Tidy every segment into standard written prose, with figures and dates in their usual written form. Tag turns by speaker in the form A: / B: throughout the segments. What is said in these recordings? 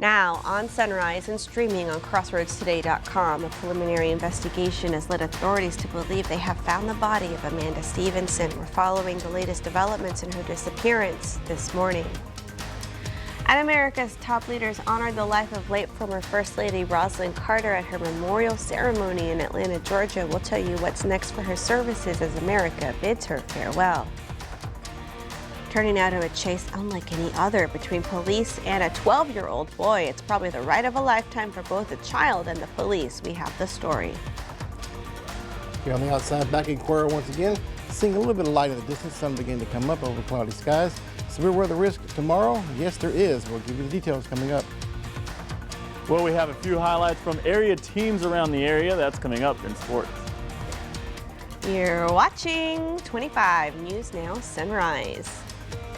A: Now on Sunrise and streaming on CrossroadsToday.com, a preliminary investigation has led authorities to believe they have found the body of Amanda Stevenson. We're following the latest developments in her disappearance this morning. And America's top leaders honored the life of late former First Lady Rosalynn Carter at her memorial ceremony in Atlanta, Georgia. We'll tell you what's next for her services as America bids her farewell. Turning now to a chase unlike any other between police and a 12-year-old boy. It's probably the ride of a lifetime for both the child and the police. We have the story.
B: Here on the outside, back in Cuero once again, seeing a little bit of light in the distance. Sun beginning to come up over cloudy skies. Severe weather risk tomorrow? Yes, there is. We'll give you the details coming up.
C: Well, we have a few highlights from area teams around the area. That's coming up in sports.
A: You're watching 25 News Now Sunrise.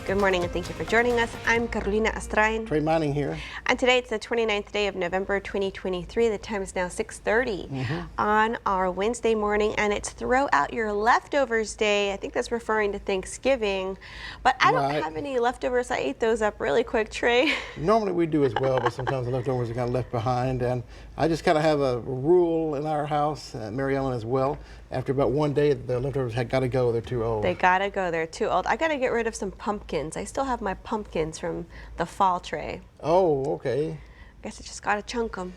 A: Good morning and thank you for joining us. I'm Carolina Astrain.
B: Trey Manning here.
A: And today it's the 29th day of November 2023. The time is now 6:30 on our Wednesday morning, and it's throw out your leftovers day. I think that's referring to Thanksgiving, but I don't have any leftovers. I ate those up really quick, Trey.
B: Normally we do as well, but sometimes the leftovers are kind of left behind, and I just kind of have a rule in our house, Mary Ellen as well. After about one day, the leftovers had got to go. They're too old.
A: They got to go. They're too old. I got to get rid of some pumpkins. I still have my pumpkins from the fall, Trey.
B: Oh, okay.
A: I guess I just got to chunk them.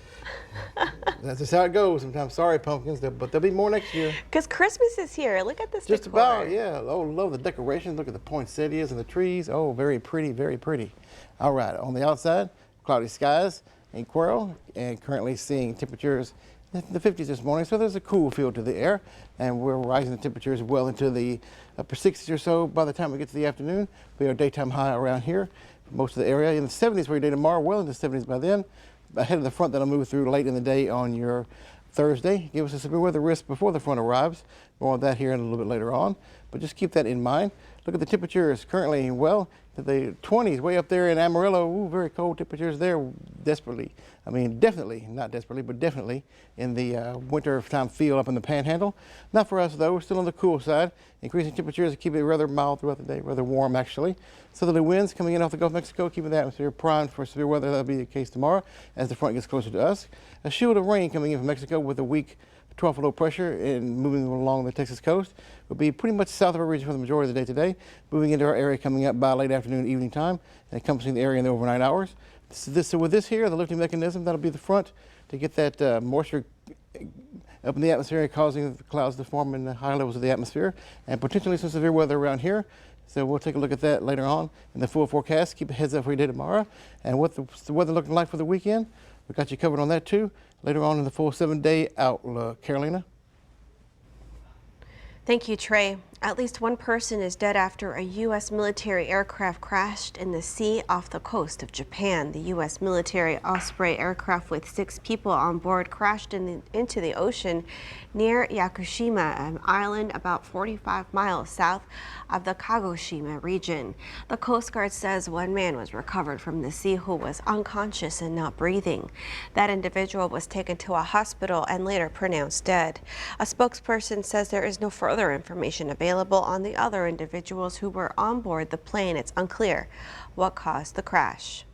B: That's just how it goes sometimes. Sorry, pumpkins, but there'll be more next year.
A: Because Christmas is here. Look at this
B: Just
A: decor.
B: about, yeah. Oh, love the decorations. Look at the poinsettias and the trees. Oh, very pretty, very pretty. All right, on the outside, cloudy skies in Cuero, and currently seeing temperatures in the 50s this morning, so there's a cool feel to the air, and we're rising the temperatures well into the upper 60s or so by the time we get to the afternoon. We are daytime high around here for most of the area. In the 70s for your day tomorrow, well into the 70s by then. Ahead of the front that'll move through late in the day on your Thursday. Give us a severe weather risk before the front arrives. More on that here in a little bit later on, but just keep that in mind. Look at the temperatures currently, well, the 20s way up there in Amarillo. Ooh, very cold temperatures there, definitely, not desperately, but definitely in the winter time feel up in the Panhandle. Not for us though, we're still on the cool side. Increasing temperatures keep it rather mild throughout the day, rather warm actually. Southerly winds coming in off the Gulf of Mexico, keeping the atmosphere primed for severe weather. That'll be the case tomorrow as the front gets closer to us. A shield of rain coming in from Mexico with a weak trough of low pressure and moving along the Texas coast. Will be pretty much south of our region for the majority of the day today, moving into our area coming up by late afternoon, evening time, and encompassing the area in the overnight hours. So with this here, the lifting mechanism, that'll be the front to get that moisture up in the atmosphere, causing the clouds to form in the high levels of the atmosphere, and potentially some severe weather around here. So we'll take a look at that later on in the full forecast. Keep a heads up for your day tomorrow, and what the weather looking like for the weekend. We got you covered on that too. Later on in the full 7-day outlook. Carolina?
A: Thank you, Trey. At least one person is dead after a U.S. military aircraft crashed in the sea off the coast of Japan. The U.S. military Osprey aircraft with 6 people on board crashed into the ocean near Yakushima, an island about 45 miles south of the Kagoshima region. The Coast Guard says one man was recovered from the sea who was unconscious and not breathing. That individual was taken to a hospital and later pronounced dead. A spokesperson says there is no further information available on the other individuals who were on board the plane. It's unclear what caused the crash.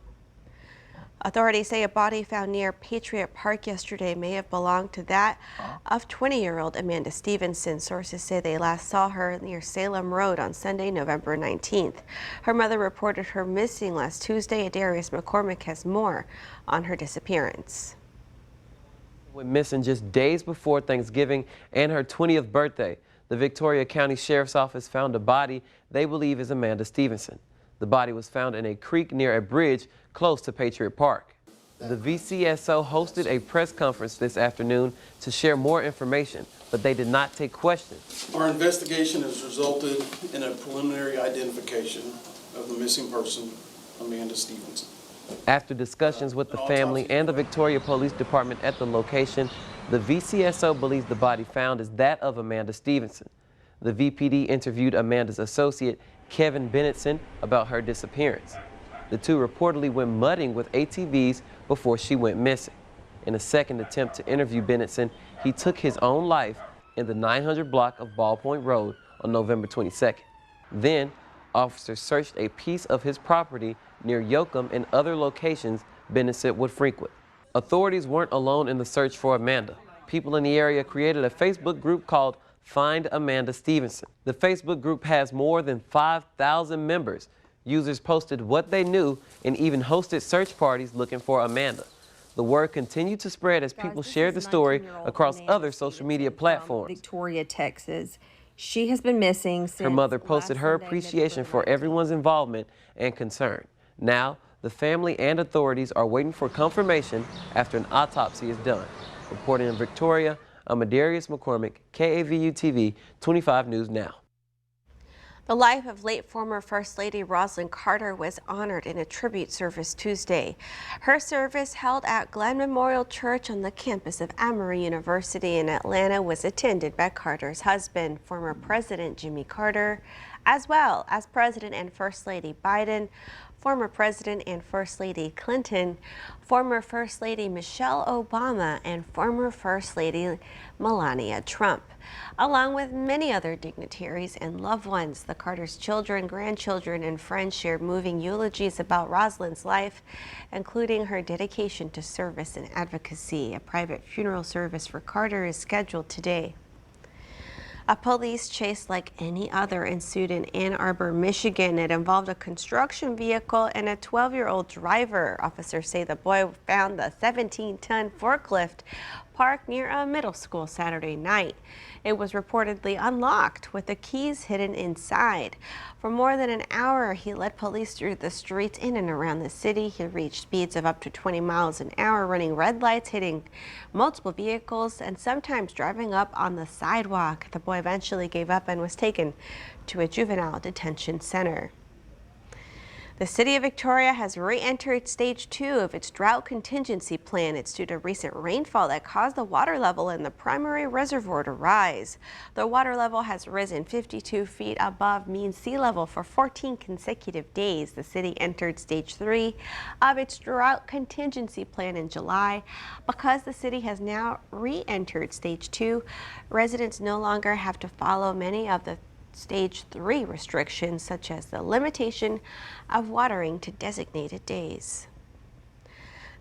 A: Authorities say a body found near Patriot Park yesterday may have belonged to that of 20-year-old Amanda Stevenson. Sources say they last saw her near Salem Road on Sunday, November 19th. Her mother reported her missing last Tuesday. Darius McCormick has more on her disappearance.
D: Went missing just days before Thanksgiving and her 20th birthday. The Victoria County Sheriff's Office found a body they believe is Amanda Stevenson. The body was found in a creek near a bridge close to Patriot Park. The VCSO hosted a press conference this afternoon to share more information, but they did not take questions.
E: Our investigation has resulted in a preliminary identification of the missing person, Amanda Stevenson.
D: After discussions with the family and the Victoria Police Department at the location, the VCSO believes the body found is that of Amanda Stevenson. The VPD interviewed Amanda's associate, Kevin Bennetson, about her disappearance. The two reportedly went mudding with ATVs before she went missing. In a second attempt to interview Bennetson, he took his own life in the 900 block of Ballpoint Road on November 22nd. Then, officers searched a piece of his property near Yoakum and other locations Bennett would frequent. Authorities weren't alone in the search for Amanda. People in the area created a Facebook group called Find Amanda Stevenson. The Facebook group has more than 5,000 members. Users posted what they knew and even hosted search parties looking for Amanda. The word continued to spread as people shared the story across other social media platforms.
F: Victoria, Texas. She has been missing since
D: her mother posted her appreciation for everyone's involvement and concern. Now, the family and authorities are waiting for confirmation after an autopsy is done. Reporting in Victoria, I'm Adarius McCormick, KAVU-TV, 25 News Now.
A: The life of late former First Lady Rosalynn Carter was honored in a tribute service Tuesday. Her service, held at Glen Memorial Church on the campus of Emory University in Atlanta, was attended by Carter's husband, former President Jimmy Carter, as well as President and First Lady Biden, former President and First Lady Clinton, former First Lady Michelle Obama, and former First Lady Melania Trump, along with many other dignitaries and loved ones. The Carters' children, grandchildren, and friends shared moving eulogies about Rosalynn's life, including her dedication to service and advocacy. A private funeral service for Carter is scheduled today. A police chase like any other ensued in Ann Arbor, Michigan. It involved a construction vehicle and a 12-year-old driver. Officers say the boy found the 17-ton forklift parked near a middle school Saturday night. It was reportedly unlocked with the keys hidden inside. For more than an hour, he led police through the streets in and around the city. He reached speeds of up to 20 miles an hour, running red lights, hitting multiple vehicles, and sometimes driving up on the sidewalk. The boy eventually gave up and was taken to a juvenile detention center. The city of Victoria has re-entered stage 2 of its drought contingency plan. It's due to recent rainfall that caused the water level in the primary reservoir to rise. The water level has risen 52 feet above mean sea level for 14 consecutive days. The city entered stage 3 of its drought contingency plan in July. Because the city has now re-entered stage 2, residents no longer have to follow many of the Stage 3 restrictions, such as the limitation of watering to designated days.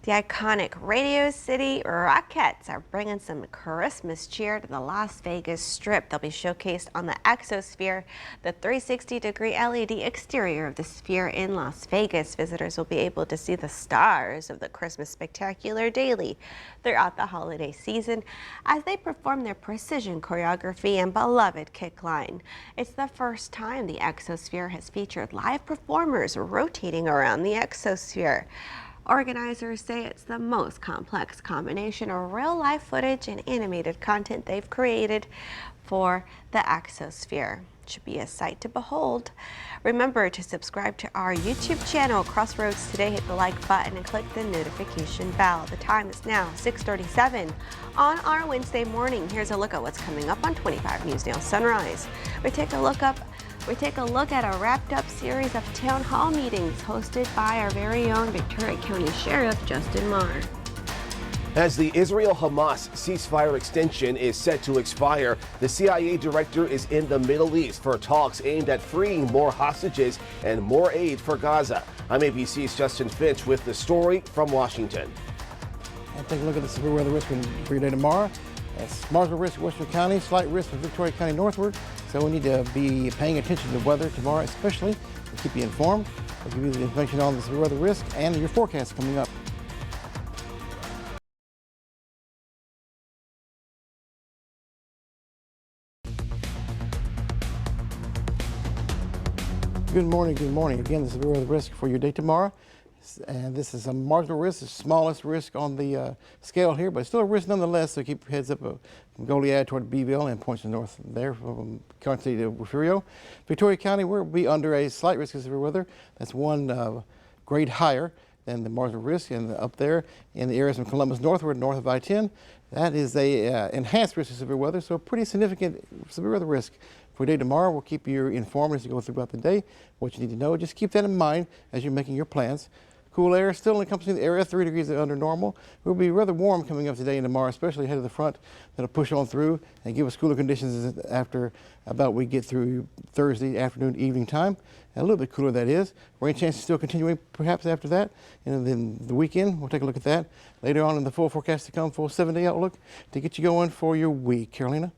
A: The iconic Radio City Rockettes are bringing some Christmas cheer to the Las Vegas Strip. They'll be showcased on the Exosphere, the 360-degree LED exterior of the Sphere in Las Vegas. Visitors will be able to see the stars of the Christmas Spectacular daily throughout the holiday season as they perform their precision choreography and beloved kick line. It's the first time the Exosphere has featured live performers rotating around the Exosphere. Organizers say it's the most complex combination of real-life footage and animated content they've created for the Exosphere. It should be a sight to behold. Remember to subscribe to our YouTube channel, Crossroads Today. Hit the like button and click the notification bell. The time is now 6:37 on our Wednesday morning. Here's a look at what's coming up on 25 News Now Sunrise. We take a look at a wrapped-up series of town hall meetings hosted by our very own Victoria County Sheriff Justin Marr.
G: As the Israel-Hamas ceasefire extension is set to expire, the CIA director is in the Middle East for talks aimed at freeing more hostages and more aid for Gaza. I'm ABC's Justin Finch with the story from Washington.
B: And take a look at the severe weather risk for your day tomorrow. It's marginal risk for Western County, slight risk for Victoria County northward. So we need to be paying attention to weather tomorrow, especially. We'll keep you informed. We'll give you the information on the severe weather risk and your forecast coming up. Good morning, good morning. Again, the severe weather risk for your day tomorrow. And this is a marginal risk, the smallest risk on the scale here, but still a risk nonetheless, so keep your heads up from Goliad toward Beeville and points to the north there from Carson City to Refugio. Victoria County, we'll be under a slight risk of severe weather. That's one grade higher than the marginal risk, and up there in the areas from Columbus northward, north of I-10, that is a enhanced risk of severe weather, so a pretty significant severe weather risk. For your day tomorrow, we'll keep you informed as you go throughout the day, what you need to know. Just keep that in mind as you're making your plans. Cool air still encompassing the area, 3 degrees under normal. It will be rather warm coming up today and tomorrow, especially ahead of the front. That'll push on through and give us cooler conditions after about we get through Thursday afternoon, evening time. and a little bit cooler that is. Rain chances still continuing perhaps after that. And then the weekend, we'll take a look at that later on in the full forecast to come, full 7-day outlook to get you going for your week. Carolina?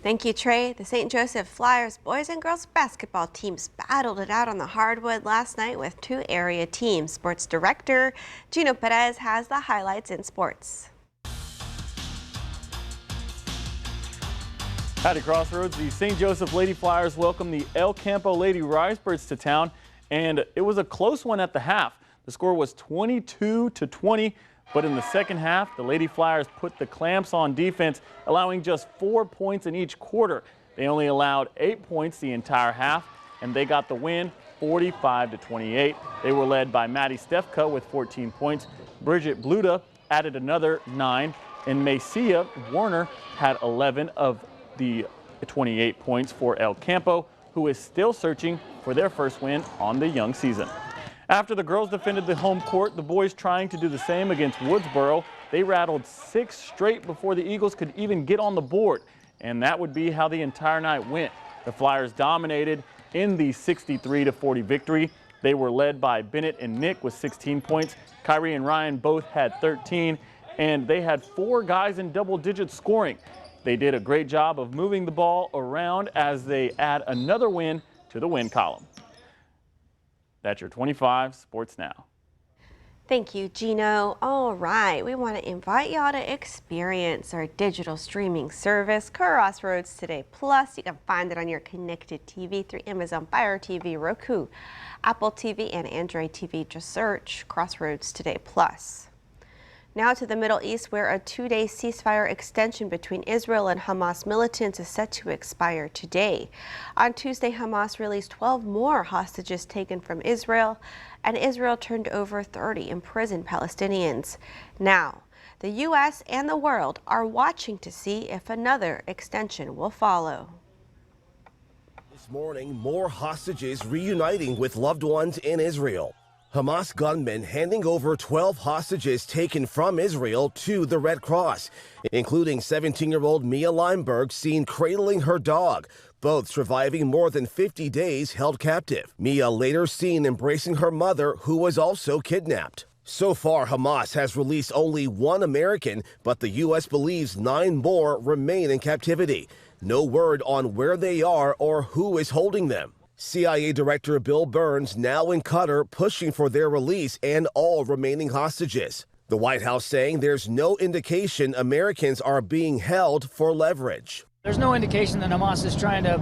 A: Thank you, Trey. The St. Joseph Flyers boys and girls basketball teams battled it out on the hardwood last night with 2 area teams. Sports director Gino Perez has the highlights in sports.
C: Howdy, Crossroads. The St. Joseph Lady Flyers welcomed the El Campo Lady Risebirds to town, and it was a close one at the half. The score was 22-20, but in the second half, the Lady Flyers put the clamps on defense, allowing just 4 points in each quarter. They only allowed 8 points the entire half, and they got the win 45-28. They were led by Maddie Stefka with 14 points. Bridget Bluda added another 9, and Macia Warner had 11 of the 28 points for El Campo, who is still searching for their first win on the young season. After the girls defended the home court, the boys trying to do the same against Woodsboro. They rattled 6 straight before the Eagles could even get on the board, and that would be how the entire night went. The Flyers dominated in the 63-40 victory. They were led by Bennett and Nick with 16 points. Kyrie and Ryan both had 13, and they had 4 guys in double-digit scoring. They did a great job of moving the ball around as they add another win to the win column. That's your 25 Sports Now.
A: Thank you, Gino. All right, we want to invite y'all to experience our digital streaming service, Crossroads Today Plus. You can find it on your connected TV through Amazon Fire TV, Roku, Apple TV, and Android TV. Just search Crossroads Today Plus. Now to the Middle East, where a 2-day ceasefire extension between Israel and Hamas militants is set to expire today. On Tuesday, Hamas released 12 more hostages taken from Israel, and Israel turned over 30 imprisoned Palestinians. Now, the U.S. and the world are watching to see if another extension will follow.
G: This morning, more hostages reuniting with loved ones in Israel. Hamas gunmen handing over 12 hostages taken from Israel to the Red Cross, including 17-year-old Mia Lineberg seen cradling her dog, both surviving more than 50 days held captive. Mia later seen embracing her mother, who was also kidnapped. So far, Hamas has released only 1 American, but the U.S. believes 9 more remain in captivity. No word on where they are or who is holding them. CIA Director Bill Burns now in Qatar pushing for their release and all remaining hostages. The White House saying there's no indication Americans are being held for leverage.
H: There's no indication that Hamas is trying to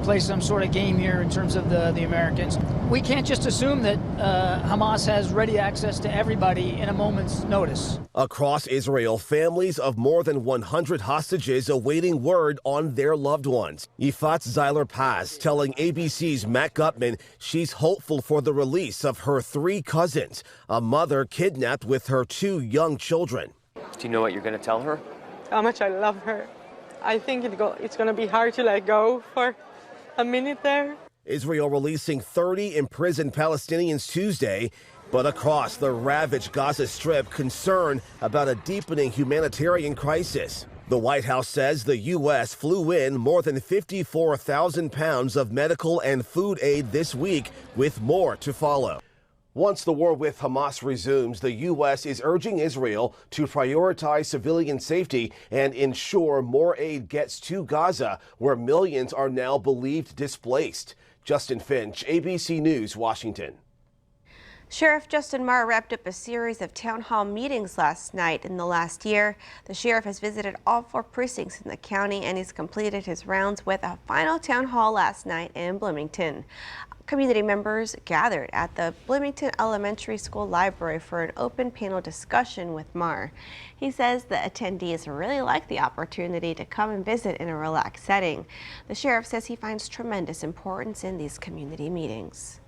H: play some sort of game here in terms of the Americans. We can't just assume that Hamas has ready access to everybody in a moment's notice.
G: Across Israel, families of more than 100 hostages awaiting word on their loved ones. Yifat Zeiler-Paz telling ABC's Matt Gutman she's hopeful for the release of her 3 cousins, a mother kidnapped with her 2 young children.
D: Do you know what you're going to tell her?
I: How much I love her. I think it's going to be hard to let go for a minute there.
G: Israel releasing 30 imprisoned Palestinians Tuesday, but across the ravaged Gaza Strip, concern about a deepening humanitarian crisis. The White House says the U.S. flew in more than 54,000 pounds of medical and food aid this week, with more to follow. Once the war with Hamas resumes, the U.S. is urging Israel to prioritize civilian safety and ensure more aid gets to Gaza, where millions are now believed displaced. Justin Finch, ABC News, Washington.
A: Sheriff Justin Marr wrapped up a series of town hall meetings last night. In the last year, the sheriff has visited all 4 precincts in the county, and he's completed his rounds with a final town hall last night in Bloomington. Community members gathered at the Bloomington Elementary School Library for an open panel discussion with Marr. He says the attendees really like the opportunity to come and visit in a relaxed setting. The sheriff says he finds tremendous importance in these community meetings.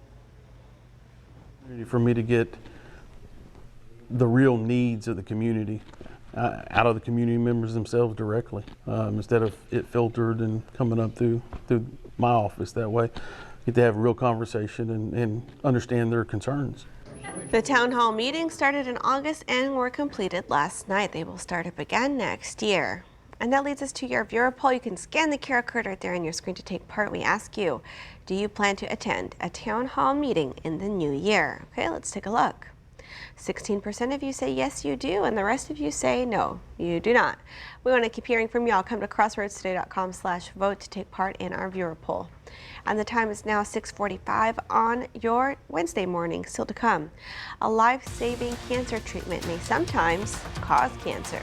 J: For me to get the real needs of the community out of the community members themselves directly, instead of it filtered and coming up through my office that way. Get to have a real conversation and understand their concerns.
A: The town hall meetings started in August and were completed last night. They will start up again next year. And that leads us to your viewer poll. You can scan the QR code right there on your screen to take part. We ask you, do you plan to attend a town hall meeting in the new year? Okay, let's take a look. 16% of you say yes, you do, and the rest of you say no, you do not. We want to keep hearing from y'all. Come to crossroadstoday.com/vote to take part in our viewer poll. And the time is now 6:45 on your Wednesday morning. Still to come, a life-saving cancer treatment may sometimes cause cancer.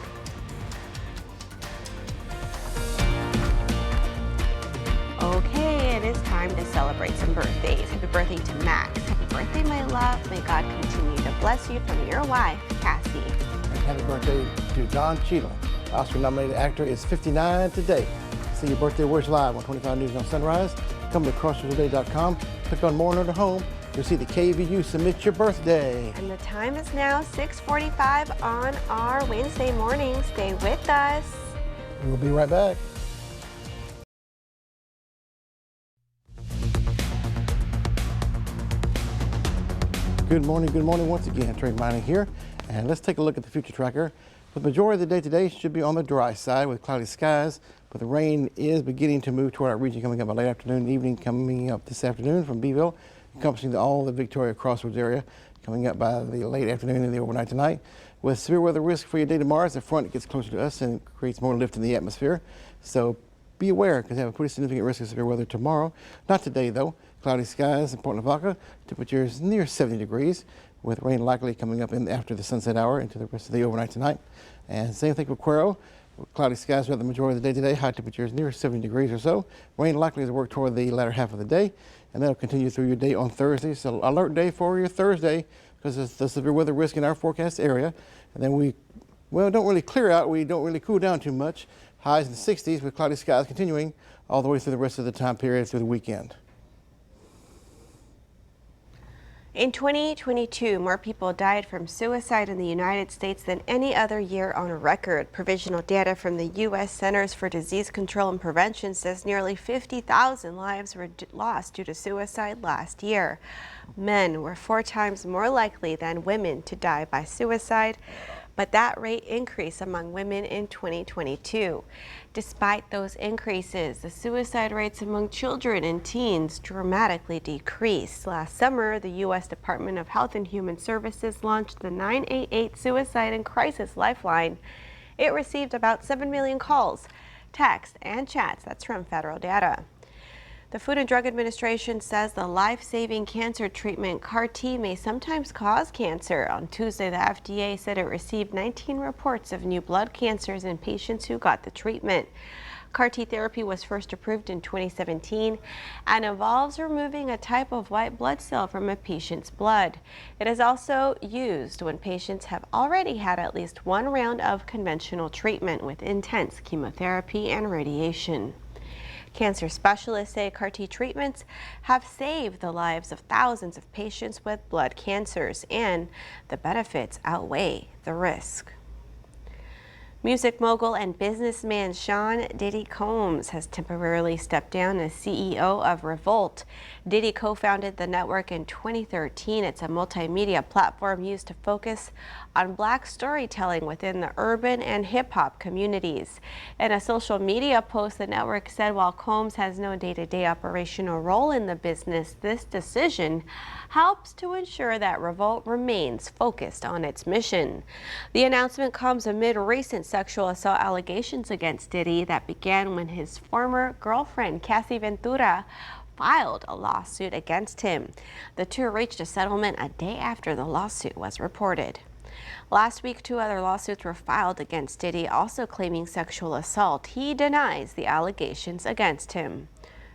A: Okay, it is time to celebrate some birthdays. Happy birthday to Max. Happy birthday, my love. May God continue to bless you, from your wife, Cassie.
B: And happy birthday to Don Cheadle. Oscar-nominated actor is 59 today. See your birthday wish live on 25 News on Sunrise. Come to crossroadstoday.com. Click on More and Under Home. You'll see the KVU Submit Your Birthday.
A: And the time is now 6:45 on our Wednesday morning. Stay with us.
B: We'll be right back. Good morning once again. Trey Mining here, and let's take a look at the future tracker. The majority of the day today should be on the dry side with cloudy skies, but the rain is beginning to move toward our region, coming up by late afternoon and evening, coming up this afternoon from Beeville, encompassing all the Victoria Crossroads area, coming up by the late afternoon and the overnight tonight. With severe weather risk for your day tomorrow as the front gets closer to us and creates more lift in the atmosphere. So be aware, because we have a pretty significant risk of severe weather tomorrow. Not today, though. Cloudy skies in Port Lavaca, temperatures near 70 degrees, with rain likely coming up after the sunset hour into the rest of the overnight tonight. And same thing for Cuero. Cloudy skies throughout the majority of the day today, high temperatures near 70 degrees or so. Rain likely to work toward the latter half of the day, and that'll continue through your day on Thursday. So alert day for your Thursday, because it's the severe weather risk in our forecast area. And then we don't really clear out, we don't really cool down too much. Highs in the 60s with cloudy skies continuing all the way through the rest of the time period through the weekend.
A: In 2022, more people died from suicide in the United States than any other year on record. Provisional data from the U.S. Centers for Disease Control and Prevention says nearly 50,000 lives were lost due to suicide last year. Men were 4 times more likely than women to die by suicide, but that rate increased among women in 2022. Despite those increases, the suicide rates among children and teens dramatically decreased. Last summer, the U.S. Department of Health and Human Services launched the 988 Suicide and Crisis Lifeline. It received about 7 million calls, texts, and chats. That's from federal data. The Food and Drug Administration says the life-saving cancer treatment CAR-T may sometimes cause cancer. On Tuesday, the FDA said it received 19 reports of new blood cancers in patients who got the treatment. CAR-T therapy was first approved in 2017 and involves removing a type of white blood cell from a patient's blood. It is also used when patients have already had at least 1 round of conventional treatment with intense chemotherapy and radiation. Cancer specialists say CAR-T treatments have saved the lives of thousands of patients with blood cancers, and the benefits outweigh the risk. Music mogul and businessman Sean Diddy Combs has temporarily stepped down as CEO of Revolt. Diddy co-founded the network in 2013. It's a multimedia platform used to focus on Black storytelling within the urban and hip-hop communities. In a social media post, the network said while Combs has no day-to-day operational role in the business, this decision helps to ensure that Revolt remains focused on its mission. The announcement comes amid recent sexual assault allegations against Diddy that began when his former girlfriend, Cassie Ventura, filed a lawsuit against him. The two reached a settlement a day after the lawsuit was reported. Last week, 2 other lawsuits were filed against Diddy, also claiming sexual assault. He denies the allegations against him.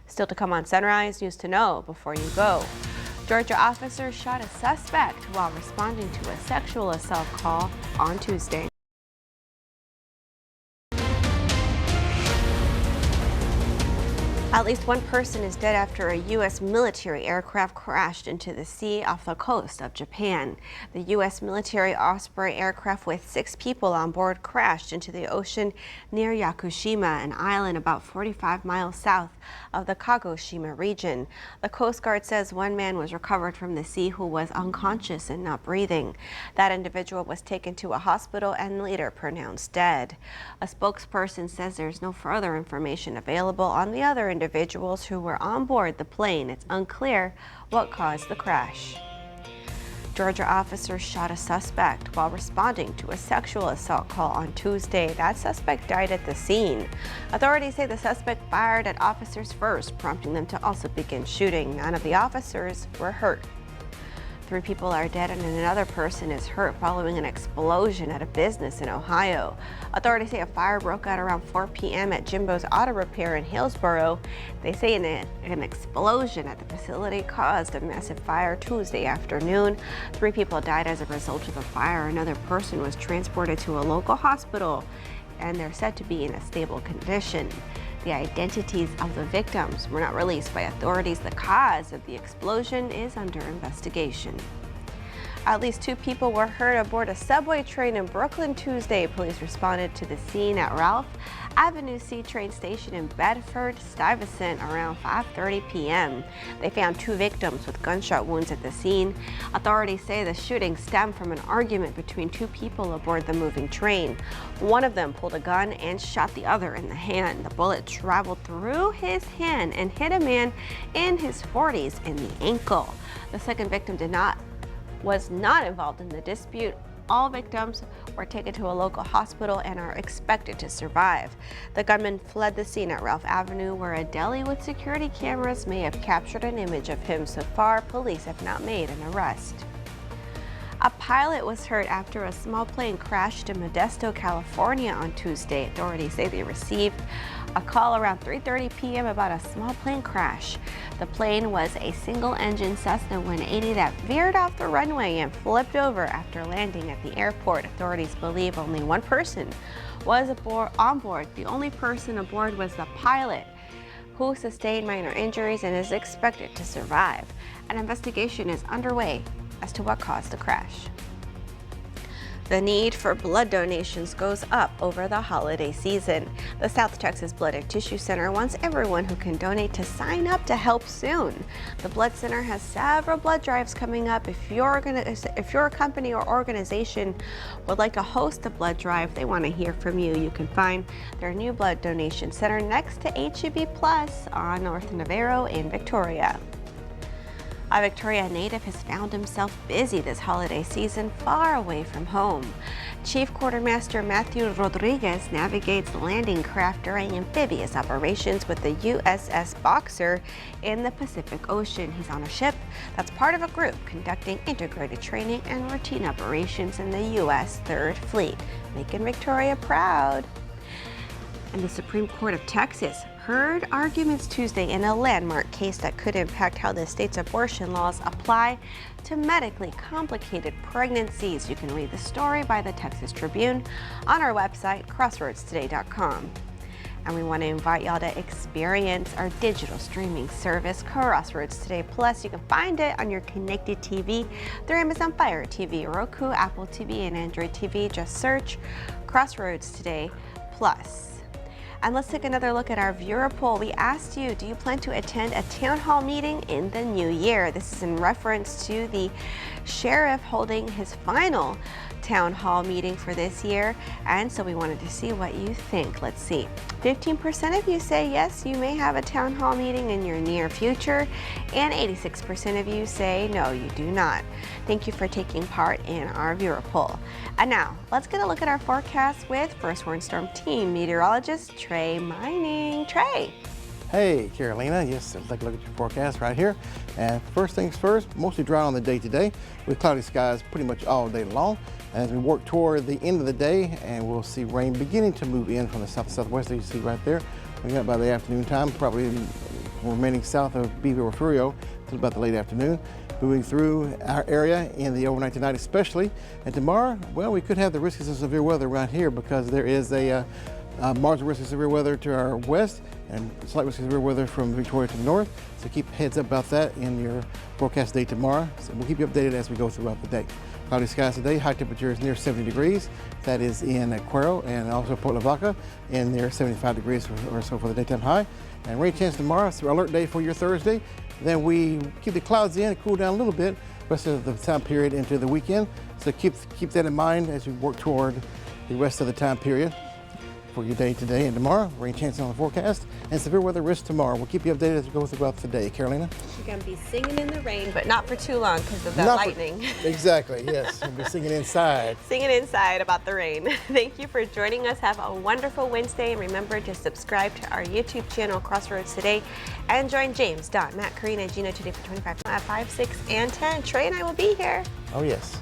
A: Still to come on Sunrise, news to know before you go. Georgia officers shot a suspect while responding to a sexual assault call on Tuesday. At least one person is dead after a U.S. military aircraft crashed into the sea off the coast of Japan. The U.S. military Osprey aircraft with 6 people on board crashed into the ocean near Yakushima, an island about 45 miles south of the Kagoshima region. The Coast Guard says one man was recovered from the sea who was unconscious and not breathing. That individual was taken to a hospital and later pronounced dead. A spokesperson says there's no further information available on the other individuals who were on board the plane. It's unclear what caused the crash. Georgia officers shot a suspect while responding to a sexual assault call on Tuesday. That suspect died at the scene. Authorities say the suspect fired at officers first, prompting them to also begin shooting. None of the officers were hurt. 3 people are dead and another person is hurt following an explosion at a business in Ohio. Authorities say a fire broke out around 4 p.m. at Jimbo's Auto Repair in Hillsboro. They say an explosion at the facility caused a massive fire Tuesday afternoon. 3 people died as a result of the fire. Another person was transported to a local hospital, and they're said to be in a stable condition. The identities of the victims were not released by authorities. The cause of the explosion is under investigation. At least 2 people were hurt aboard a subway train in Brooklyn Tuesday. Police responded to the scene at Ralph Avenue C train station in Bedford-Stuyvesant around 5:30 p.m. They found 2 victims with gunshot wounds at the scene. Authorities say the shooting stemmed from an argument between 2 people aboard the moving train. One of them pulled a gun and shot the other in the hand. The bullet traveled through his hand and hit a man in his 40s in the ankle. The second victim was not involved in the dispute. All victims were taken to a local hospital and are expected to survive. The gunman fled the scene at Ralph Avenue, where a deli with security cameras may have captured an image of him. So far, police have not made an arrest. A pilot was hurt after a small plane crashed in Modesto, California on Tuesday. Authorities say they received a call around 3:30 p.m. about a small plane crash. The plane was a single-engine Cessna 180 that veered off the runway and flipped over after landing at the airport. Authorities believe only one person was on board. The only person aboard was the pilot, who sustained minor injuries and is expected to survive. An investigation is underway as to what caused the crash. The need for blood donations goes up over the holiday season. The South Texas Blood and Tissue Center wants everyone who can donate to sign up to help soon. The Blood Center has several blood drives coming up. If your company or organization would like to host a blood drive, they want to hear from you. You can find their new blood donation center next to HEB Plus on North Navarro in Victoria. A Victoria native has found himself busy this holiday season far away from home. Chief Quartermaster Matthew Rodriguez navigates landing craft during amphibious operations with the USS Boxer in the Pacific Ocean. He's on a ship that's part of a group conducting integrated training and routine operations in the U.S. 3rd Fleet, making Victoria proud. And the Supreme Court of Texas heard arguments Tuesday in a landmark case that could impact how the state's abortion laws apply to medically complicated pregnancies. You can read the story by the Texas Tribune on our website, crossroadstoday.com. And we want to invite y'all to experience our digital streaming service, Crossroads Today Plus. You can find it on your connected TV through Amazon Fire TV, Roku, Apple TV, and Android TV. Just search Crossroads Today Plus. And let's take another look at our viewer poll. We asked you, do you plan to attend a town hall meeting in the new year? This is in reference to the sheriff holding his final town hall meeting for this year. And so we wanted to see what you think. Let's see. 15% of you say yes, you may have a town hall meeting in your near future. And 86% of you say no, you do not. Thank you for taking part in our viewer poll. And now, let's get a look at our forecast with First Warn Storm Team meteorologist Trey Mining. Trey.
B: Hey, Carolina. Yes, let's take a look at your forecast right here. And first things first, mostly dry on the day today with cloudy skies pretty much all day long. As we work toward the end of the day, and we'll see rain beginning to move in from the south-southwest that you see right there. We got by the afternoon time, probably remaining south of Beaver Refugio till about the late afternoon. Moving through our area in the overnight tonight especially. And tomorrow, well, we could have the risk of some severe weather around here because there is a Marginal risk of severe weather to our west and slight risk of severe weather from Victoria to the north. So keep heads up about that in your forecast day tomorrow. So we'll keep you updated as we go throughout the day. Cloudy skies today, high temperatures near 70 degrees. That is in Cuero and also Port Lavaca, and near 75 degrees or so for the daytime high. And rain chance tomorrow, so alert day for your Thursday. Then we keep the clouds in, cool down a little bit, rest of the time period into the weekend. So keep that in mind as we work toward the rest of the time period for your day today and tomorrow. Rain chance on the forecast and severe weather risk tomorrow. We'll keep you updated as we go throughout the day. Carolina?
A: You're going to be singing in the rain, but not for too long because of that lightning.
B: Exactly, yes. We'll be singing inside.
A: Singing inside about the rain. Thank you for joining us. Have a wonderful Wednesday. And remember to subscribe to our YouTube channel, Crossroads Today, and join James, Don, Matt, Karina, and Gino today for 25 at 5, 6, and 10. Trey and I will be here.
B: Oh, yes.